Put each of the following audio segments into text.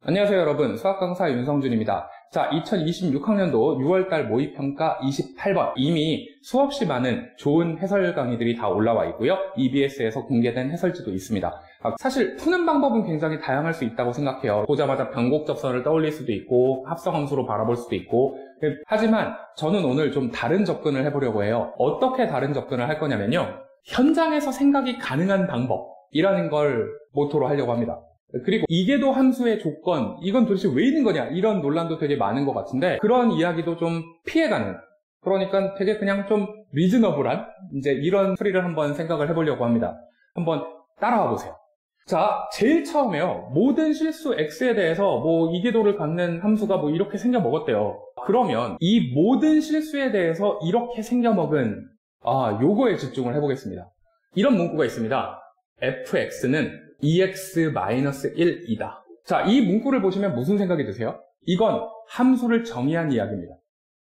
안녕하세요 여러분, 수학강사 윤성준입니다. 자, 2026학년도 6월달 모의평가 28번. 이미 수없이 많은 좋은 해설 강의들이 다 올라와 있고요. EBS에서 공개된 해설지도 있습니다. 사실 푸는 방법은 굉장히 다양할 수 있다고 생각해요. 보자마자 변곡접선을 떠올릴 수도 있고 합성함수로 바라볼 수도 있고, 하지만 저는 오늘 좀 다른 접근을 해보려고 해요. 어떻게 다른 접근을 할 거냐면요, 현장에서 생각이 가능한 방법이라는 걸 모토로 하려고 합니다. 그리고 이계도 함수의 조건, 이건 도대체 왜 있는 거냐, 이런 논란도 되게 많은 것 같은데, 그런 이야기도 좀 피해가는, 그러니까 되게 그냥 좀 리즈너블한 이제 이런 풀이를 한번 생각을 해보려고 합니다. 한번 따라와 보세요. 자, 제일 처음에요, 모든 실수 x에 대해서 뭐 이계도를 갖는 함수가 뭐 이렇게 생겨 먹었대요. 그러면 이 모든 실수에 대해서 이렇게 생겨 먹은 요거에 집중을 해보겠습니다. 이런 문구가 있습니다. fx는 2x-1이다. 자, 이 문구를 보시면 무슨 생각이 드세요? 이건 함수를 정의한 이야기입니다.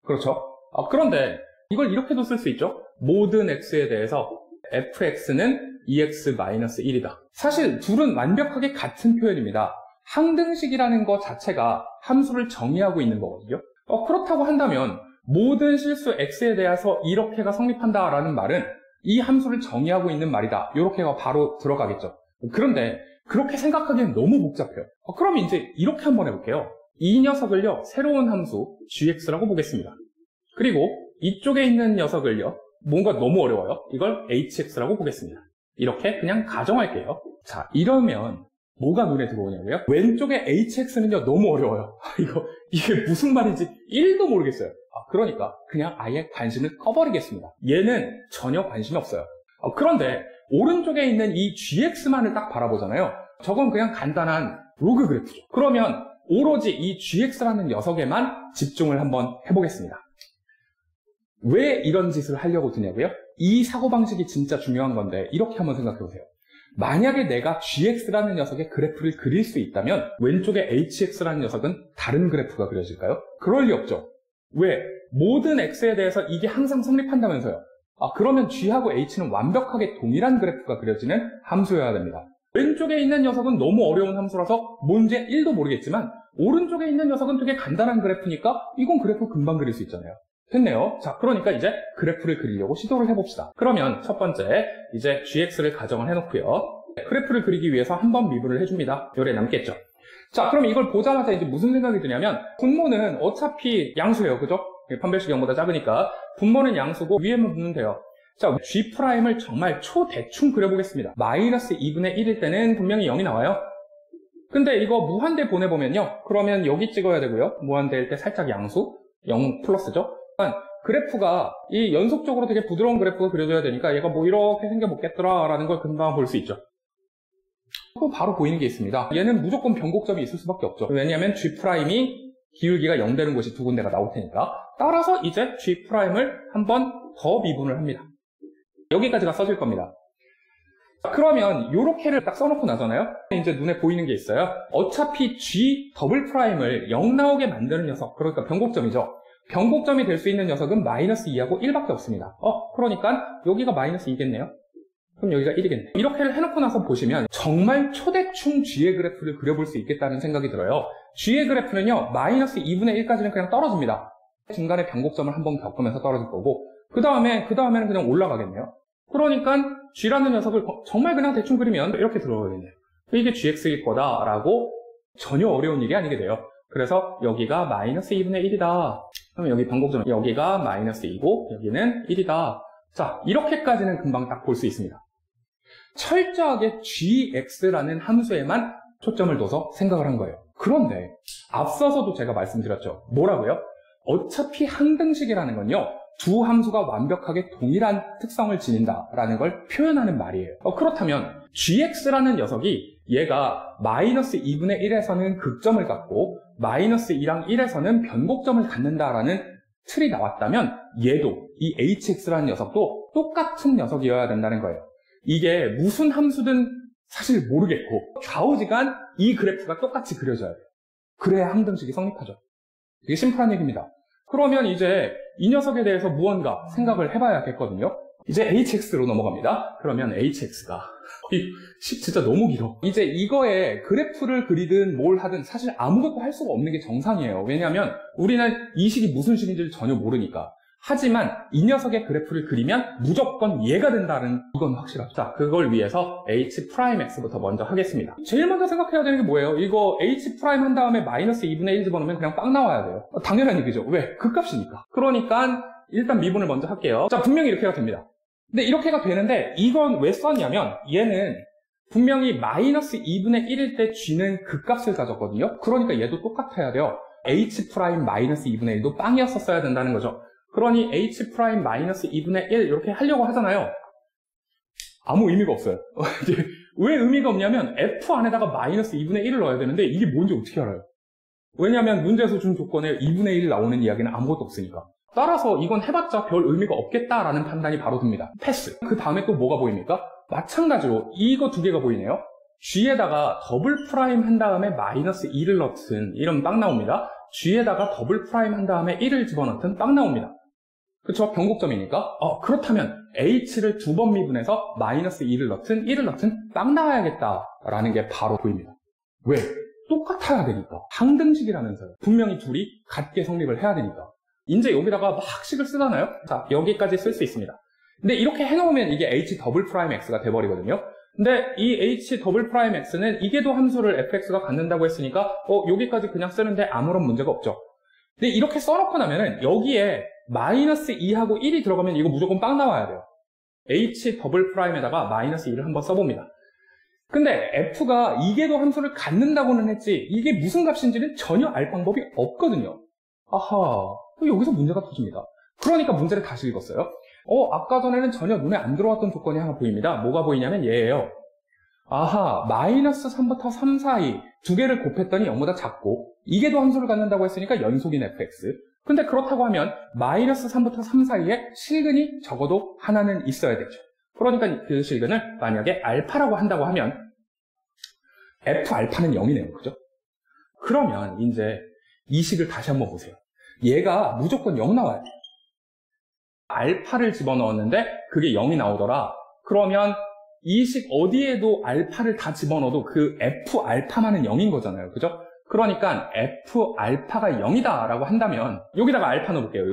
그렇죠? 그런데 이걸 이렇게도 쓸 수 있죠? 모든 x에 대해서 fx는 2x-1이다. 사실 둘은 완벽하게 같은 표현입니다. 항등식이라는 것 자체가 함수를 정의하고 있는 거거든요. 그렇다고 한다면 모든 실수 x에 대해서 이렇게가 성립한다라는 말은 이 함수를 정의하고 있는 말이다, 이렇게가 바로 들어가겠죠. 그런데 그렇게 생각하기엔 너무 복잡해요. 그럼 이제 이렇게 한번 해볼게요. 이 녀석을요, 새로운 함수 gx라고 보겠습니다. 그리고 이쪽에 있는 녀석을요, 뭔가 너무 어려워요. 이걸 hx라고 보겠습니다. 이렇게 그냥 가정할게요. 자, 이러면 뭐가 눈에 들어오냐고요? 왼쪽에 hx는요, 너무 어려워요. 이게 무슨 말인지 1도 모르겠어요. 그러니까 그냥 아예 관심을 꺼버리겠습니다. 얘는 전혀 관심이 없어요. 그런데 오른쪽에 있는 이 gx만을 딱 바라보잖아요. 저건 그냥 간단한 로그 그래프죠. 그러면 오로지 이 gx라는 녀석에만 집중을 한번 해보겠습니다. 왜 이런 짓을 하려고 드냐고요? 이 사고방식이 진짜 중요한 건데, 이렇게 한번 생각해보세요. 만약에 내가 gx라는 녀석의 그래프를 그릴 수 있다면 왼쪽에 hx라는 녀석은 다른 그래프가 그려질까요? 그럴 리 없죠. 왜? 모든 x에 대해서 이게 항상 성립한다면서요. 그러면 g하고 h는 완벽하게 동일한 그래프가 그려지는 함수여야 됩니다. 왼쪽에 있는 녀석은 너무 어려운 함수라서 뭔지 1도 모르겠지만, 오른쪽에 있는 녀석은 되게 간단한 그래프니까 이건 그래프 금방 그릴 수 있잖아요. 됐네요. 자, 그러니까 이제 그래프를 그리려고 시도를 해봅시다. 그러면 첫 번째, 이제 gx를 가정을 해놓고요, 그래프를 그리기 위해서 한번 미분을 해줍니다. 요래 남겠죠. 자, 그럼 이걸 보자마자 이제 무슨 생각이 드냐면, 분모는 어차피 양수예요. 그죠? 판별식 0보다 작으니까 분모는 양수고 위에만 붙는 돼요. 자, g'을 정말 초대충 그려보겠습니다. 마이너스 2분의 1일 때는 분명히 0이 나와요. 근데 이거 무한대 보내보면요, 그러면 여기 찍어야 되고요, 무한대일 때 살짝 양수, 0 플러스죠. 그래프가 이 연속적으로 되게 부드러운 그래프가 그려져야 되니까 얘가 뭐 이렇게 생겨먹겠더라 라는 걸 금방 볼 수 있죠. 또 바로 보이는 게 있습니다. 얘는 무조건 변곡점이 있을 수밖에 없죠. 왜냐하면 g'이 기울기가 0 되는 곳이 두 군데가 나올 테니까. 따라서 이제 g'을 한 번 더 미분을 합니다. 여기까지가 써질 겁니다. 그러면 요렇게를 딱 써놓고 나잖아요. 이제 눈에 보이는 게 있어요. 어차피 g'을 0 나오게 만드는 녀석, 그러니까 변곡점이죠. 변곡점이 될 수 있는 녀석은 마이너스 2하고 1밖에 없습니다. 그러니까 여기가 마이너스 2겠네요. 그럼 여기가 1이겠네. 이렇게 해놓고 나서 보시면 정말 초대충 g의 그래프를 그려볼 수 있겠다는 생각이 들어요. g의 그래프는요, 마이너스 2분의 1까지는 그냥 떨어집니다. 중간에 변곡점을 한번 겪으면서 떨어질 거고, 그 다음에는 그냥 올라가겠네요. 그러니까 g라는 녀석을 정말 그냥 대충 그리면 이렇게 들어오겠네요. 이게 gx일 거다라고 전혀 어려운 일이 아니게 돼요. 그래서 여기가 마이너스 2분의 1이다. 그럼 여기 변곡점, 여기가 마이너스 2고 여기는 1이다. 자, 이렇게까지는 금방 딱 볼 수 있습니다. 철저하게 gx라는 함수에만 초점을 둬서 생각을 한 거예요. 그런데 앞서서도 제가 말씀드렸죠. 뭐라고요? 어차피 항등식이라는 건요, 두 함수가 완벽하게 동일한 특성을 지닌다라는 걸 표현하는 말이에요. 그렇다면 gx라는 녀석이 얘가 마이너스 2분의 1에서는 극점을 갖고 마이너스 2랑 1에서는 변곡점을 갖는다라는 틀이 나왔다면 얘도, 이 hx라는 녀석도 똑같은 녀석이어야 된다는 거예요. 이게 무슨 함수든 사실 모르겠고 좌우지간 이 그래프가 똑같이 그려져야 돼요. 그래야 항등식이 성립하죠. 되게 심플한 얘기입니다. 그러면 이제 이 녀석에 대해서 무언가 생각을 해봐야겠거든요. 이제 hx로 넘어갑니다. 그러면 hx가 이 식 진짜 너무 길어. 이제 이거에 그래프를 그리든 뭘 하든 사실 아무것도 할 수가 없는 게 정상이에요. 왜냐하면 우리는 이 식이 무슨 식인지를 전혀 모르니까. 하지만 이 녀석의 그래프를 그리면 무조건 얘가 된다는 이건 확실하죠. 자, 그걸 위해서 H'X부터 먼저 하겠습니다. 제일 먼저 생각해야 되는 게 뭐예요? 이거 H' 한 다음에 마이너스 2분의 1 집어넣으면 그냥 빵 나와야 돼요. 당연한 얘기죠. 왜? 극값이니까. 그러니까 일단 미분을 먼저 할게요. 자, 분명히 이렇게가 됩니다. 근데 이렇게가 되는데 이건 왜 썼냐면 얘는 분명히 마이너스 2분의 1일 때 G는 극값을 가졌거든요. 그러니까 얘도 똑같아야 돼요. H' 마이너스 2분의 1도 빵이었었어야 된다는 거죠. 그러니 H' 마이너스 2분의 1 이렇게 하려고 하잖아요. 아무 의미가 없어요. 왜 의미가 없냐면 F 안에다가 마이너스 2분의 1을 넣어야 되는데 이게 뭔지 어떻게 알아요? 왜냐하면 문제에서 준 조건에 2분의 1 나오는 이야기는 아무것도 없으니까. 따라서 이건 해봤자 별 의미가 없겠다라는 판단이 바로 듭니다. 패스. 그 다음에 또 뭐가 보입니까? 마찬가지로 이거 두 개가 보이네요. G에다가 더블 프라임 한 다음에 마이너스 2를 넣든 이런 빵 나옵니다. G에다가 더블 프라임 한 다음에 1을 집어넣든 빵 나옵니다. 그쵸? 변곡점이니까. 그렇다면 H를 두 번 미분해서 마이너스 2를 넣든 1을 넣든 빵 나와야겠다라는 게 바로 보입니다. 왜? 똑같아야 되니까. 항등식이라면서요. 분명히 둘이 같게 성립을 해야 되니까. 이제 여기다가 막 식을 쓰잖아요? 자, 여기까지 쓸 수 있습니다. 근데 이렇게 해놓으면 이게 H 더블 프라임 X가 돼버리거든요. 근데 이 H 더블 프라임 X는 이게도 함수를 fx가 갖는다고 했으니까 여기까지 그냥 쓰는데 아무런 문제가 없죠. 근데 이렇게 써놓고 나면은 여기에 마이너스 2하고 1이 들어가면 이거 무조건 빵 나와야 돼요. H 더블 프라임에다가 마이너스 2를 한번 써봅니다. 근데 F가 이게도 함수를 갖는다고는 했지 이게 무슨 값인지는 전혀 알 방법이 없거든요. 아하, 여기서 문제가 터집니다. 그러니까 문제를 다시 읽었어요. 아까 전에는 전혀 눈에 안 들어왔던 조건이 하나 보입니다. 뭐가 보이냐면 얘예요. 아하, 마이너스 3부터 3 사이 두 개를 곱했더니 0보다 작고 이게도 함수를 갖는다고 했으니까 연속인 fx. 근데 그렇다고 하면 마이너스 3부터 3 사이에 실근이 적어도 하나는 있어야 되죠. 그러니까 그 실근을 만약에 알파라고 한다고 하면 f알파는 0이네요. 그죠? 그러면 이제 이 식을 다시 한번 보세요. 얘가 무조건 0 나와야 돼요. 알파를 집어넣었는데 그게 0이 나오더라. 그러면 이 식 어디에도 알파를 다 집어넣어도 그 F알파만은 0인 거잖아요. 그죠? 그러니까 F알파가 0이다 라고 한다면 여기다가 알파 넣어볼게요.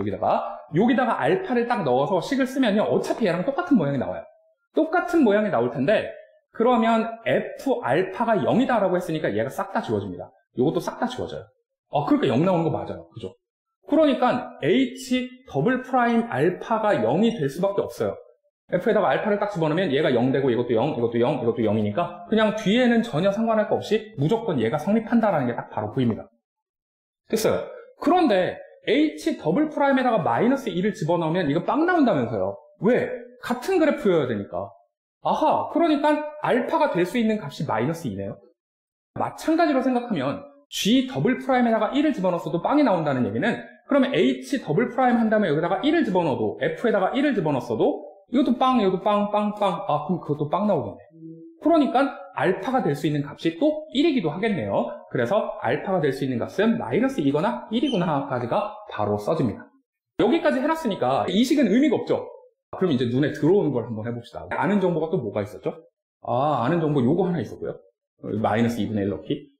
여기다가 알파를 딱 넣어서 식을 쓰면요. 어차피 얘랑 똑같은 모양이 나와요. 똑같은 모양이 나올 텐데 그러면 F알파가 0이다 라고 했으니까 얘가 싹 다 지워집니다. 이것도 싹 다 지워져요. 그러니까 0 나오는 거 맞아요. 그죠? 그러니까 H 더블 프라임 알파가 0이 될 수밖에 없어요. F에다가 알파를 딱 집어넣으면 얘가 0 되고 이것도 0, 이것도 0, 이것도 0이니까 그냥 뒤에는 전혀 상관할 거 없이 무조건 얘가 성립한다라는 게 딱 바로 보입니다. 됐어요. 그런데 H 더블 프라임에다가 마이너스 2를 집어넣으면 이거 빵 나온다면서요. 왜? 같은 그래프여야 되니까. 아하, 그러니까 알파가 될 수 있는 값이 마이너스 2네요. 마찬가지로 생각하면 G 더블 프라임에다가 1을 집어넣었어도 빵이 나온다는 얘기는 그러면 H 더블 프라임 한 다음에 여기다가 1을 집어넣어도 F에다가 1을 집어넣었어도 이것도 빵, 이것도 빵, 빵, 빵. 그럼 그것도 빵 나오겠네. 그러니까 알파가 될 수 있는 값이 또 1이기도 하겠네요. 그래서 알파가 될 수 있는 값은 마이너스 2거나 1이구나 까지가 바로 써집니다. 여기까지 해놨으니까 이 식은 의미가 없죠. 그럼 이제 눈에 들어오는 걸 한번 해봅시다. 아는 정보가 또 뭐가 있었죠? 아는 정보 요거 하나 있었고요. 마이너스 2분의 1 넣기.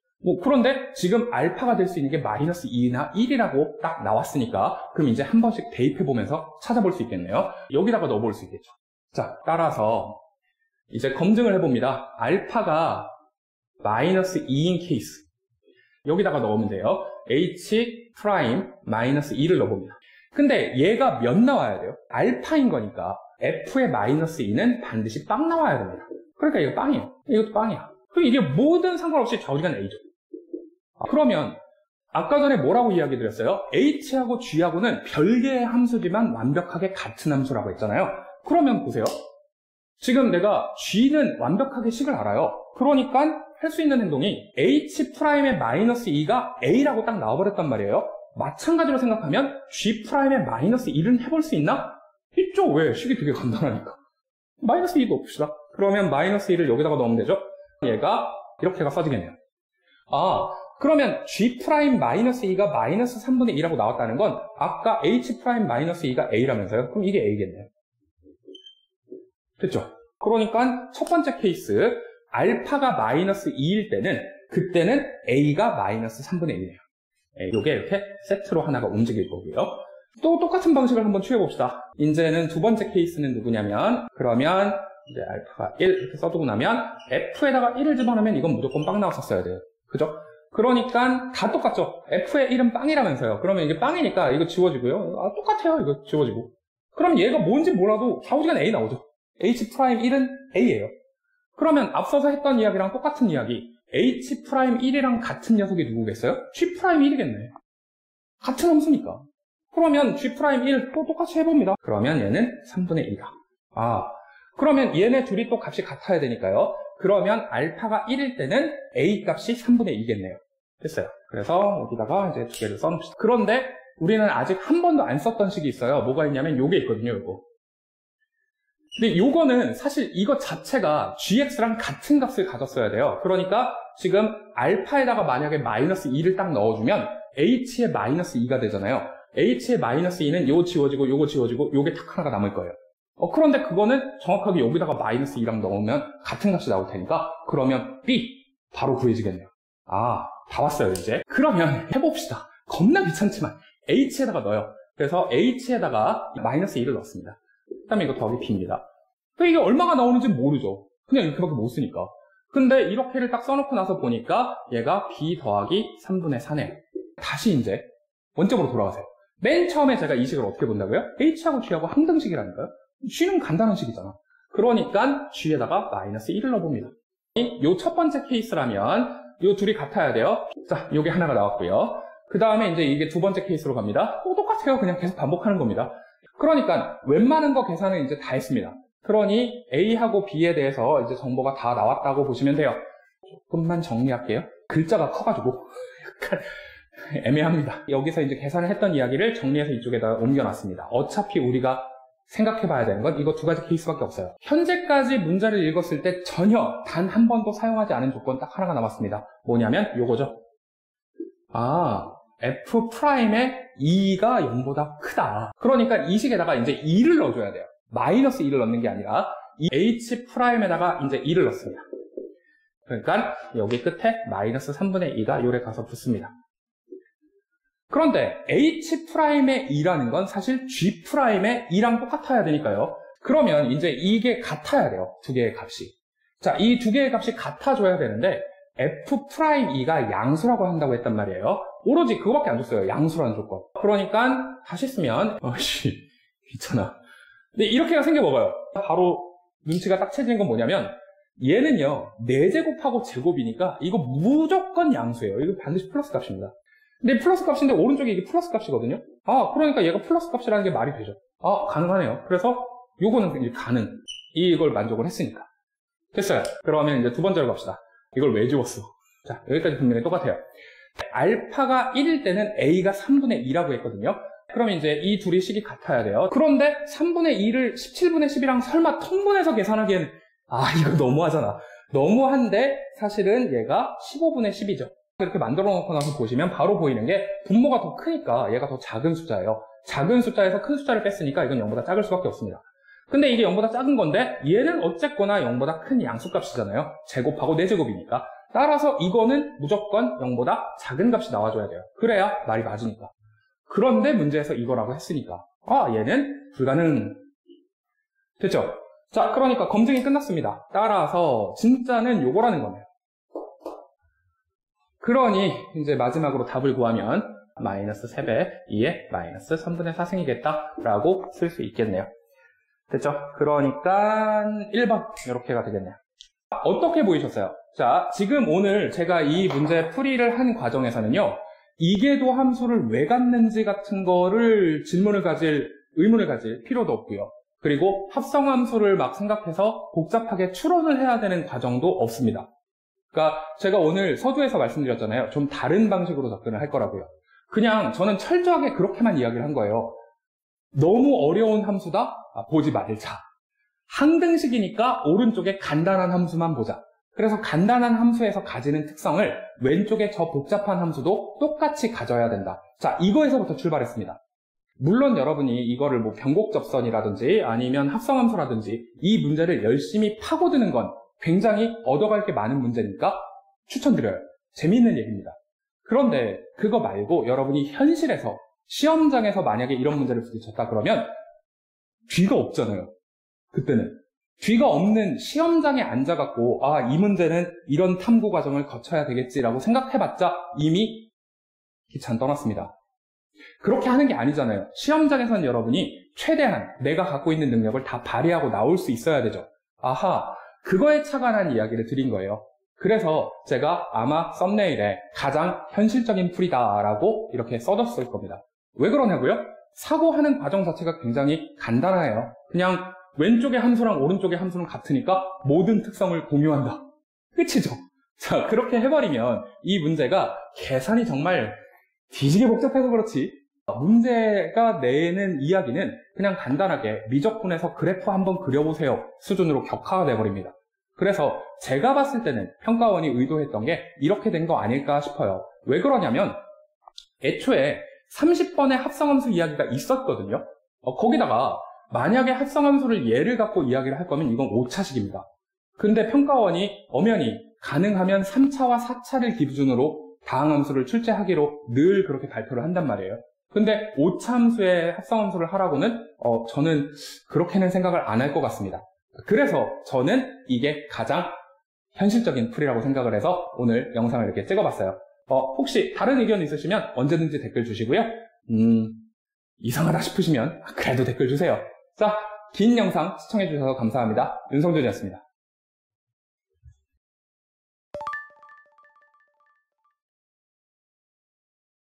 그런데 지금 알파가 될 수 있는 게 마이너스 2나 1이라고 딱 나왔으니까 그럼 이제 한 번씩 대입해보면서 찾아볼 수 있겠네요. 여기다가 넣어볼 수 있겠죠. 자, 따라서 이제 검증을 해봅니다. 알파가 마이너스 2인 케이스. 여기다가 넣으면 돼요. H 프라임 마이너스 2를 넣어봅니다. 근데 얘가 몇 나와야 돼요? 알파인 거니까 F의 마이너스 2는 반드시 빵 나와야 됩니다. 그러니까 이거 빵이에요. 이것도 빵이야. 그럼 이게 뭐든 상관없이 좌우지간 A죠. 그러면 아까 전에 뭐라고 이야기 드렸어요? H하고 G하고는 별개의 함수지만 완벽하게 같은 함수라고 했잖아요. 그러면 보세요. 지금 내가 G는 완벽하게 식을 알아요. 그러니까 할 수 있는 행동이 H'의 마이너스 2가 A라고 딱 나와버렸단 말이에요. 마찬가지로 생각하면 G'의 마이너스 1은 해볼 수 있나? 있죠. 왜? 식이 되게 간단하니까. 마이너스 2도 없읍시다. 그러면 마이너스 2를 여기다가 넣으면 되죠. 얘가 이렇게가 써지겠네요. 그러면 G'-2가 마이너스 3분의 2라고 나왔다는 건 아까 H'-2가 A라면서요? 그럼 이게 A겠네요. 됐죠? 그러니까 첫 번째 케이스, 알파가 마이너스 2일 때는, 그때는 A가 마이너스 3분의 1이에요. 요게 이렇게 세트로 하나가 움직일 거고요. 또 똑같은 방식을 한번 취해봅시다. 이제는 두 번째 케이스는 누구냐면, 그러면 이제 알파가 1 이렇게 써두고 나면 F에다가 1을 집어넣으면 이건 무조건 빵 나왔었어야 돼요. 그죠? 그러니까 다 똑같죠? F의 1은 빵이라면서요. 그러면 이게 빵이니까 이거 지워지고요. 아, 똑같아요. 이거 지워지고. 그럼 얘가 뭔지 몰라도 좌우지간 A 나오죠. H'1은 A예요. 그러면 앞서서 했던 이야기랑 똑같은 이야기. H'1이랑 같은 녀석이 누구겠어요? G'1이겠네. 같은 함수니까. 그러면 G'1 또 똑같이 해봅니다. 그러면 얘는 3분의 1이다. 아, 그러면 얘네 둘이 또 값이 같아야 되니까요. 그러면 알파가 1일 때는 A 값이 3분의 2겠네요. 됐어요. 그래서 여기다가 이제 두 개를 써놓읍시다. 그런데 우리는 아직 한 번도 안 썼던 식이 있어요. 뭐가 있냐면 요게 있거든요, 요거. 근데 요거는 사실 이거 자체가 gx랑 같은 값을 가졌어야 돼요. 그러니까 지금 알파에다가 만약에 마이너스 2를 딱 넣어주면 h의 마이너스 2가 되잖아요. h의 마이너스 2는 요거 지워지고 요거 지워지고 요게 딱 하나가 남을 거예요. 그런데 그거는 정확하게 여기다가 마이너스 2랑 넣으면 같은 값이 나올 테니까 그러면 B 바로 구해지겠네요. 아, 다 왔어요 이제. 그러면 해봅시다. 겁나 귀찮지만 H에다가 넣어요. 그래서 H에다가 마이너스 2를 넣었습니다. 그 다음에 이거 더하기 B입니다. 이게 얼마가 나오는지 모르죠. 그냥 이렇게밖에 못 쓰니까. 근데 이렇게를 딱 써놓고 나서 보니까 얘가 B 더하기 3분의 4네요. 다시 이제 원점으로 돌아가세요. 맨 처음에 제가 이 식을 어떻게 본다고요? H하고 G하고 항등식이라니까요. G는 간단한 식이잖아. 그러니까 G에다가 마이너스 1을 넣어봅니다. 요 첫 번째 케이스라면 요 둘이 같아야 돼요. 자, 요게 하나가 나왔고요. 그 다음에 이제 이게 두 번째 케이스로 갑니다. 또 똑같아요. 그냥 계속 반복하는 겁니다. 그러니까 웬만한 거 계산은 이제 다 했습니다. 그러니 A하고 B에 대해서 이제 정보가 다 나왔다고 보시면 돼요. 조금만 정리할게요. 글자가 커가지고 약간 애매합니다. 여기서 이제 계산을 했던 이야기를 정리해서 이쪽에다 옮겨놨습니다. 어차피 우리가 생각해봐야 되는 건 이거 두 가지 케이스밖에 없어요. 현재까지 문제를 읽었을 때 전혀 단 한 번도 사용하지 않은 조건 딱 하나가 남았습니다. 뭐냐면 요거죠. 아, F'의 2가 0보다 크다. 그러니까 이 식에다가 이제 2를 넣어줘야 돼요. 마이너스 2를 넣는 게 아니라 이 H'에다가 이제 2를 넣습니다. 그러니까 여기 끝에 마이너스 3분의 2가 요래 가서 붙습니다. 그런데 H'의 2라는 건 사실 G'의 2랑 똑같아야 되니까요. 그러면 이제 이게 같아야 돼요. 두 개의 값이. 자, 이 두 개의 값이 같아져야 되는데 F'2가 양수라고 한다고 했단 말이에요. 오로지 그거밖에 안 줬어요. 양수라는 조건. 그러니까 다시 쓰면 귀찮아. 근데 이렇게가 생겨먹어요. 바로 눈치가 딱 채지는 건 뭐냐면 얘는요 4제곱하고 제곱이니까 이거 무조건 양수예요. 이거 반드시 플러스 값입니다. 근데 플러스 값인데 오른쪽에 이게 플러스 값이거든요. 아, 그러니까 얘가 플러스 값이라는 게 말이 되죠. 아, 가능하네요. 그래서 요거는 이제 가능. 이걸 만족을 했으니까. 됐어요. 그러면 이제 두 번째로 갑시다. 이걸 왜 지웠어? 자, 여기까지 분명히 똑같아요. 알파가 1일 때는 A가 3분의 2라고 했거든요. 그러면 이제 이 둘이 식이 같아야 돼요. 그런데 3분의 2를 17분의 10이랑 설마 통분해서 계산하기에는 이거 너무하잖아. 너무한데 사실은 얘가 15분의 10이죠. 이렇게 만들어 놓고 나서 보시면 바로 보이는 게 분모가 더 크니까 얘가 더 작은 숫자예요. 작은 숫자에서 큰 숫자를 뺐으니까 이건 0보다 작을 수밖에 없습니다. 근데 이게 0보다 작은 건데 얘는 어쨌거나 0보다 큰 양수값이잖아요. 제곱하고 4제곱이니까. 따라서 이거는 무조건 0보다 작은 값이 나와줘야 돼요. 그래야 말이 맞으니까. 그런데 문제에서 이거라고 했으니까 얘는 불가능. 됐죠? 자, 그러니까 검증이 끝났습니다. 따라서 진짜는 요거라는 거네요. 그러니 이제 마지막으로 답을 구하면 마이너스 3배 2에 마이너스 3분의 4승이겠다 라고 쓸 수 있겠네요. 됐죠? 그러니까 1번 이렇게가 되겠네요. 어떻게 보이셨어요? 자, 지금 오늘 제가 이 문제 풀이를 한 과정에서는요, 이계도 함수를 왜 갖는지 같은 거를 의문을 가질 필요도 없고요. 그리고 합성함수를 막 생각해서 복잡하게 추론을 해야 되는 과정도 없습니다. 그러니까 제가 오늘 서두에서 말씀드렸잖아요. 좀 다른 방식으로 접근을 할 거라고요. 그냥 저는 철저하게 그렇게만 이야기를 한 거예요. 너무 어려운 함수다? 보지 말자. 항등식이니까 오른쪽에 간단한 함수만 보자. 그래서 간단한 함수에서 가지는 특성을 왼쪽에 저 복잡한 함수도 똑같이 가져야 된다. 자, 이거에서부터 출발했습니다. 물론 여러분이 이거를 뭐 변곡접선이라든지 아니면 합성함수라든지 이 문제를 열심히 파고드는 건 굉장히 얻어갈 게 많은 문제니까 추천드려요. 재미있는 얘기입니다. 그런데 그거 말고 여러분이 현실에서 시험장에서 만약에 이런 문제를 부딪혔다 그러면 뒤가 없잖아요. 그때는 뒤가 없는 시험장에 앉아갖고 이 문제는 이런 탐구 과정을 거쳐야 되겠지라고 생각해봤자 이미 기찬 떠났습니다. 그렇게 하는 게 아니잖아요. 시험장에서는 여러분이 최대한 내가 갖고 있는 능력을 다 발휘하고 나올 수 있어야 되죠. 그거에 착안한 이야기를 드린 거예요. 그래서 제가 아마 썸네일에 가장 현실적인 풀이다라고 이렇게 써뒀을 겁니다. 왜 그러냐고요? 사고하는 과정 자체가 굉장히 간단해요. 그냥 왼쪽의 함수랑 오른쪽의 함수는 같으니까 모든 특성을 공유한다. 끝이죠. 자, 그렇게 해버리면 이 문제가 계산이 정말 뒤지게 복잡해서 그렇지 문제가 내는 이야기는 그냥 간단하게 미적분해서 그래프 한번 그려보세요 수준으로 격화가 돼버립니다. 그래서 제가 봤을 때는 평가원이 의도했던 게 이렇게 된 거 아닐까 싶어요. 왜 그러냐면 애초에 30번의 합성함수 이야기가 있었거든요. 거기다가 만약에 합성함수를 예를 갖고 이야기를 할 거면 이건 5차식입니다. 근데 평가원이 엄연히 가능하면 3차와 4차를 기준으로 다항함수를 출제하기로 늘 그렇게 발표를 한단 말이에요. 근데 5차 함수의 합성함수를 하라고는 저는 그렇게는 생각을 안 할 것 같습니다. 그래서 저는 이게 가장 현실적인 풀이라고 생각을 해서 오늘 영상을 이렇게 찍어봤어요. 혹시 다른 의견 있으시면 언제든지 댓글 주시고요. 이상하다 싶으시면 그래도 댓글 주세요. 자, 긴 영상 시청해주셔서 감사합니다. 윤성준이었습니다.